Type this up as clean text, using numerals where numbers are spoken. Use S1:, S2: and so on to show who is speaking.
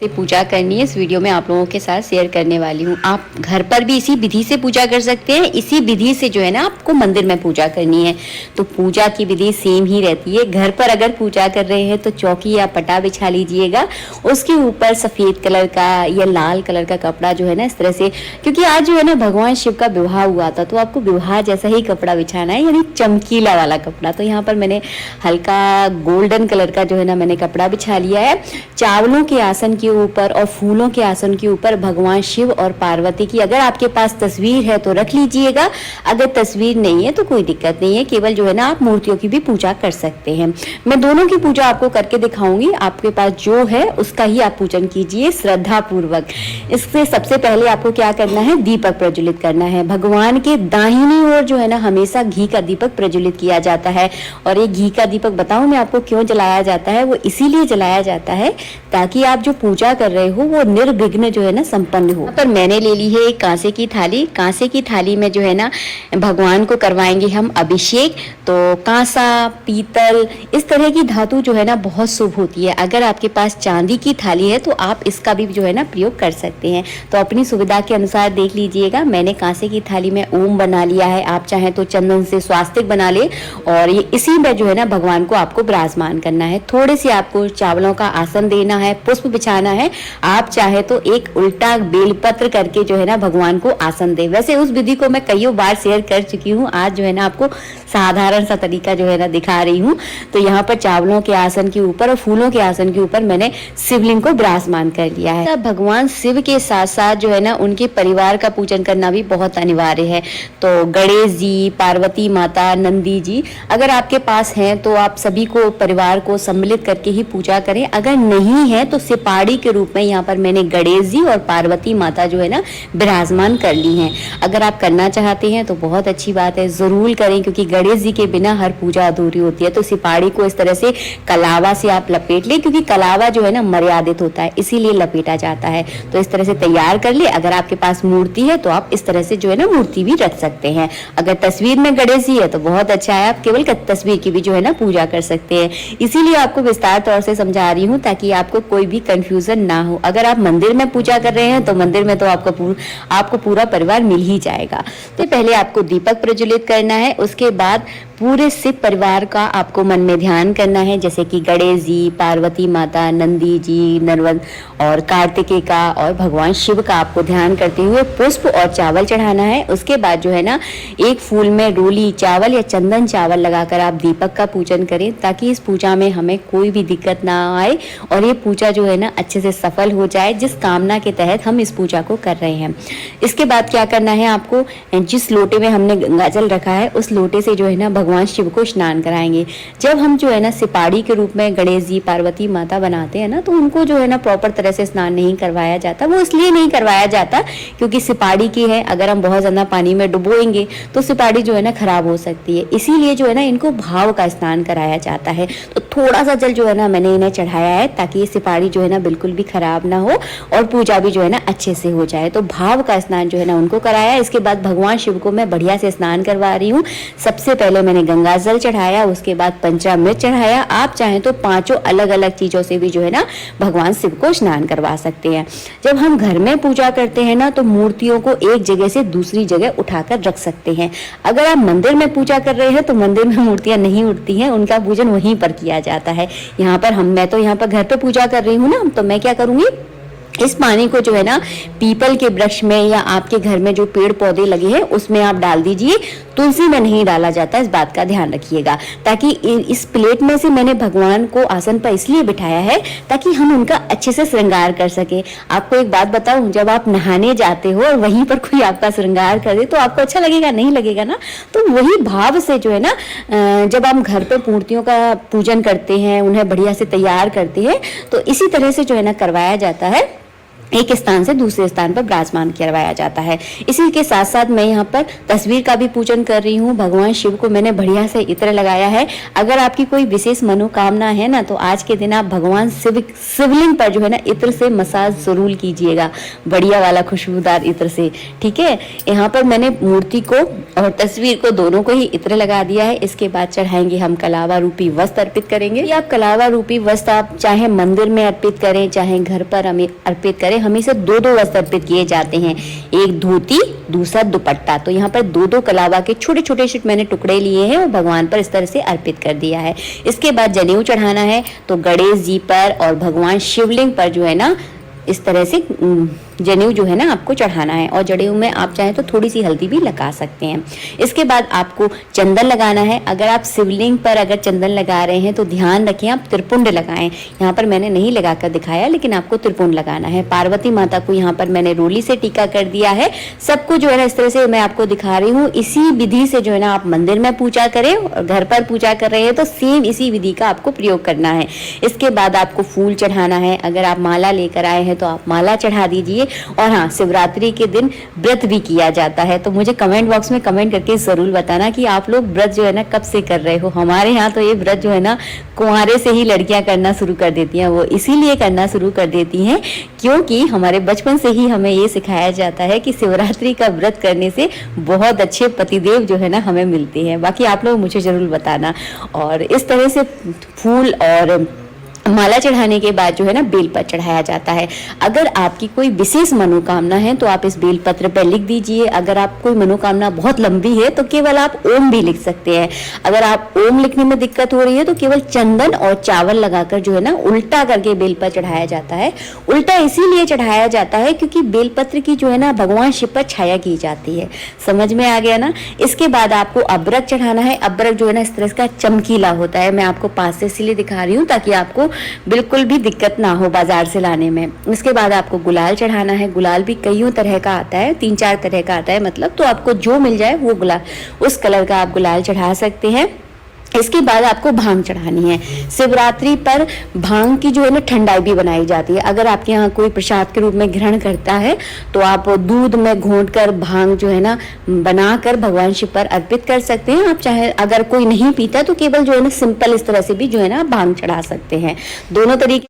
S1: से पूजा करनी है। इस वीडियो में आप लोगों के साथ शेयर करने वाली हूँ। आप घर पर भी इसी विधि से पूजा कर सकते हैं। इसी विधि से जो है ना आपको मंदिर में पूजा करनी है तो पूजा की विधि सेम ही रहती है। घर पर अगर पूजा कर रहे हैं तो चौकी या पटा बिछा लीजिएगा, उसके ऊपर सफ़ेद कलर का या लाल कलर का कपड़ा जो है ना इस तरह से, क्योंकि आज जो है ना भगवान शिव का विवाह हुआ था तो आपको विवाह जैसा ही कपड़ा बिछाना है, यानी चमकीला वाला कपड़ा। तो यहाँ पर मैंने हल्का गोल्डन कलर का जो है ना मैंने कपड़ा बिछा लिया है। चावलों के आसन के ऊपर और फूलों के आसन के ऊपर भगवान शिव और पार्वती की अगर आपके पास तस्वीर है तो रख लीजिएगा, अगर तस्वीर नहीं है तो कोई दिक्कत नहीं है, केवल जो है ना आप मूर्तियों की भी पूजा कर सकते हैं। मैं दोनों की पूजा आपको करके दिखाऊंगी। आपके पास जो है उसका ही आप पूजन कीजिए श्रद्धा पूर्वक। इससे सबसे पहले आपको क्या करना है, दीपक प्रज्वलित करना है। भगवान के दाहिनी ओर जो है ना हमेशा घी का दीपक प्रज्वलित किया जाता है। और ये घी का दीपक बताऊं मैं आपको क्यों जलाया जाता है, वो इसीलिए जलाया जाता है ताकि आप जो पूजा कर रहे हो वो निर्विघ्न जो है ना संपन्न हो। पर मैंने ले ली है एक कांसे की थाली। कांसे की थाली में जो है ना भगवान को करवाएंगे हम अभिषेक। तो कांसा, पीतल, इस तरह की धातु जो है ना बहुत शुभ होती है। अगर आपके पास चांदी की थाली है तो आप इसका भी जो है ना प्रयोग कर सकते हैं। तो अपनी सुविधा के अनुसार देख लीजिएगा। मैंने कांसे की थाली में ओम बना लिया है, आप चाहें तो चंदन से स्वास्तिक बना ले और ये इसी में जो है ना भगवान को आपको विराजमान करना है। थोड़े से आपको चावलों का आसन देना है, पुष्प बिछाना है। आप चाहे तो एक उल्टा बेलपत्र करके जो है ना भगवान को आसन दे। वैसे उस विधि को मैं कई बार शेयर कर चुकी हूँ, आज जो है ना आपको साधारण सा तरीका जो है ना दिखा रही हूँ। तो यहाँ पर चावलों के आसन के ऊपर और फूलों के आसन के ऊपर मैंने शिवलिंग को विराजमान कर लिया है। तब भगवान शिव के साथ साथ जो है ना उनके परिवार का पूजन करना भी बहुत अनिवार्य है। तो गणेश जी, पार्वती माता, नंदी जी अगर आपके पास हैं तो आप सभी को परिवार को सम्मिलित करके ही पूजा करें। अगर नहीं है तो सिपाड़ी के रूप में यहाँ पर मैंने गणेश जी और पार्वती माता जो है ना विराजमान कर ली हैं। अगर आप करना चाहते हैं तो बहुत अच्छी बात है, जरूर करें, क्योंकि गणेश जी के बिना हर पूजा अधूरी होती है। तो सिपाड़ी को इस तरह से कलावा से आप लपेट ले, क्योंकि कलावा जो है ना मर्यादित होता है इसीलिए लपेटा जाता है। तो इस तरह से तैयार कर ले। अगर आपके पास मूर्ति है तो आप इस तरह से जो है ना मूर्ति भी रख सकते हैं। अगर तस्वीर में गणेश जी है तो बहुत अच्छा है, आप केवल तस्वीर की भी जो है ना पूजा कर सकते हैं। इसीलिए आपको विस्तार तौर से समझा रही हूँ ताकि आपको कोई भी कंफ्यूजन ना हो। अगर आप मंदिर में पूजा कर रहे हैं तो मंदिर में तो आपको पूरा परिवार मिल ही जाएगा। तो पहले आपको दीपक प्रज्वलित करना है, उसके बाद पूरे शिव परिवार का आपको मन में ध्यान करना है, जैसे कि गणेश जी, पार्वती माता, नंदी जी, नरवद और कार्तिकेय का और भगवान शिव का आपको ध्यान करते हुए पुष्प और चावल चढ़ाना है। उसके बाद जो है ना एक फूल में रोली चावल या चंदन चावल लगाकर आप दीपक का पूजन करें ताकि इस पूजा में हमें कोई भी दिक्कत ना आए और ये पूजा जो है ना अच्छे से सफल हो जाए, जिस कामना के तहत हम इस पूजा को कर रहे हैं। इसके बाद क्या करना है, आपको जिस लोटे में हमने गंगा जल रखा है उस लोटे से जो है ना भगवान शिव को स्नान कराएंगे। जब हम जो है ना सिपाड़ी के रूप में गणेश जी, पार्वती माता बनाते हैं ना तो उनको जो है ना प्रॉपर तरह से स्नान नहीं करवाया जाता। वो इसलिए नहीं करवाया जाता क्योंकि सिपाड़ी की है, अगर हम बहुत ज्यादा पानी में डुबोएंगे तो सिपाड़ी जो है ना खराब हो सकती है। इसीलिए जो है ना इनको भाव का स्नान कराया जाता है। तो थोड़ा सा जल जो है ना मैंने इन्हें चढ़ाया है ताकि ये सिपाड़ी जो है ना बिल्कुल भी खराब ना हो और पूजा भी जो है ना अच्छे से हो जाए। तो भाव का स्नान जो है ना उनको कराया। इसके बाद भगवान शिव को मैं बढ़िया से स्नान करवा रही हूँ। सबसे पहले मैंने गंगा जल चढ़ाया, उसके बाद पंचामृत चढ़ाया। आप चाहें तो 5 अलग अलग चीजों से भी जो है ना भगवान शिव को स्नान करवा सकते हैं। जब हम घर में पूजा करते हैं ना तो मूर्तियों को एक जगह से दूसरी जगह उठाकर रख सकते हैं। अगर आप मंदिर में पूजा कर रहे हैं तो मंदिर में मूर्तियां नहीं उठती हैं, उनका पूजन वहीं पर किया जाता है। यहाँ पर मैं तो यहाँ पर घर पे पूजा कर रही हूँ ना, तो मैं क्या करूंगी, इस पानी को जो है ना पीपल के वृक्ष में या आपके घर में जो पेड़ पौधे लगे हैं उसमें आप डाल दीजिए। तुलसी में नहीं डाला जाता, इस बात का ध्यान रखिएगा। ताकि इस प्लेट में से मैंने भगवान को आसन पर इसलिए बिठाया है ताकि हम उनका अच्छे से श्रृंगार कर सके। आपको एक बात बताऊं, जब आप नहाने जाते हो और वहीं पर कोई आपका श्रृंगार करे तो आपको अच्छा लगेगा? नहीं लगेगा ना। तो वही भाव से जो है ना जब हम घर पर मूर्तियों का पूजन करते हैं, उन्हें बढ़िया से तैयार करते हैं, तो इसी तरह से जो है ना करवाया जाता है। एक स्थान से दूसरे स्थान पर विराजमान करवाया जाता है। इसी के साथ साथ मैं यहाँ पर तस्वीर का भी पूजन कर रही हूँ। भगवान शिव को मैंने बढ़िया से इत्र लगाया है। अगर आपकी कोई विशेष मनोकामना है ना, तो आज के दिन आप भगवान शिवलिंग पर जो है ना इत्र से मसाज जरूर कीजिएगा, बढ़िया वाला खुशबूदार इत्र से। ठीक है, यहाँ पर मैंने मूर्ति को और तस्वीर को दोनों को ही इत्र लगा दिया है। इसके बाद चढ़ाएंगे हम कलावा रूपी वस्त्र अर्पित करेंगे। आप कलावा रूपी वस्त्र आप चाहे मंदिर में अर्पित करें, चाहे घर पर हमें अर्पित करें, हमेशा दो वस्त्र अर्पित किए जाते हैं, एक धोती दूसरा दुपट्टा। तो यहाँ पर दो कलावा के छोटे छोटे मैंने टुकड़े लिए हैं और भगवान पर इस तरह से अर्पित कर दिया है। इसके बाद जनेऊ चढ़ाना है, तो गणेश जी पर और भगवान शिवलिंग पर जो है ना इस तरह से जनेऊ जो है ना आपको चढ़ाना है। और जनेऊ में आप चाहें तो थोड़ी सी हल्दी भी लगा सकते हैं। इसके बाद आपको चंदन लगाना है। अगर आप शिवलिंग पर अगर चंदन लगा रहे हैं तो ध्यान रखें आप त्रिपुंड लगाएं। यहाँ पर मैंने नहीं लगाकर दिखाया, लेकिन आपको त्रिपुंड लगाना है। पार्वती माता को यहाँ पर मैंने रोली से टीका कर दिया है। सबको जो है ना इस तरह से मैं आपको दिखा रही हूँ। इसी विधि से जो है ना आप मंदिर में पूजा करें और घर पर पूजा कर रहे हैं तो सेम इसी विधि का आपको प्रयोग करना है। इसके बाद आपको फूल चढ़ाना है। अगर आप माला लेकर आए हैं तो आप माला चढ़ा दीजिए। और हाँ, शिवरात्रि के दिन व्रत भी किया जाता है। तो मुझे कमेंट बॉक्स में कमेंट करके जरूर बताना कि आप लोग व्रत जो है ना कब से कर रहे हो। हमारे यहाँ तो ये व्रत जो है ना कुंवारे से ही लड़कियां करना शुरू कर देती हैं। वो इसीलिए करना शुरू कर देती हैं क्योंकि हमारे बचपन से ही हमें ये सिखाया जाता है कि शिवरात्रि का व्रत करने से बहुत अच्छे पतिदेव जो है ना हमें मिलते हैं। बाकी आप लोग मुझे जरूर बताना। और इस तरह से फूल और माला चढ़ाने के बाद जो है ना बेलपत्र चढ़ाया जाता है। अगर आपकी कोई विशेष मनोकामना है तो आप इस बेलपत्र पर लिख दीजिए। अगर आप कोई मनोकामना बहुत लंबी है तो केवल आप ओम भी लिख सकते हैं। अगर आप ओम लिखने में दिक्कत हो रही है तो केवल चंदन और चावल लगाकर जो है ना उल्टा करके बेलपत्र चढ़ाया जाता है। उल्टा इसीलिए चढ़ाया जाता है क्योंकि बेलपत्र की जो है ना भगवान शिव पर छाया की जाती है। समझ में आ गया ना। इसके बाद आपको अबरक चढ़ाना है। अबरक जो है ना इस तरह का चमकीला होता है। मैं आपको पास से इसलिए दिखा रही हूँ ताकि आपको बिल्कुल भी दिक्कत ना हो बाजार से लाने में। इसके बाद आपको गुलाल चढ़ाना है। गुलाल भी कईयों तरह का आता है, 3-4 तरह का आता है मतलब, तो आपको जो मिल जाए वो गुलाल उस कलर का आप गुलाल चढ़ा सकते हैं। इसके बाद आपको भांग चढ़ानी है। शिवरात्रि पर भांग की जो है ना ठंडाई भी बनाई जाती है। अगर आपके यहाँ कोई प्रसाद के रूप में ग्रहण करता है तो आप दूध में घोंटकर भांग जो है ना बनाकर भगवान शिव पर अर्पित कर सकते हैं। आप चाहे अगर कोई नहीं पीता तो केवल जो है ना सिंपल इस तरह से भी जो है ना भांग चढ़ा सकते हैं। दोनों तरीके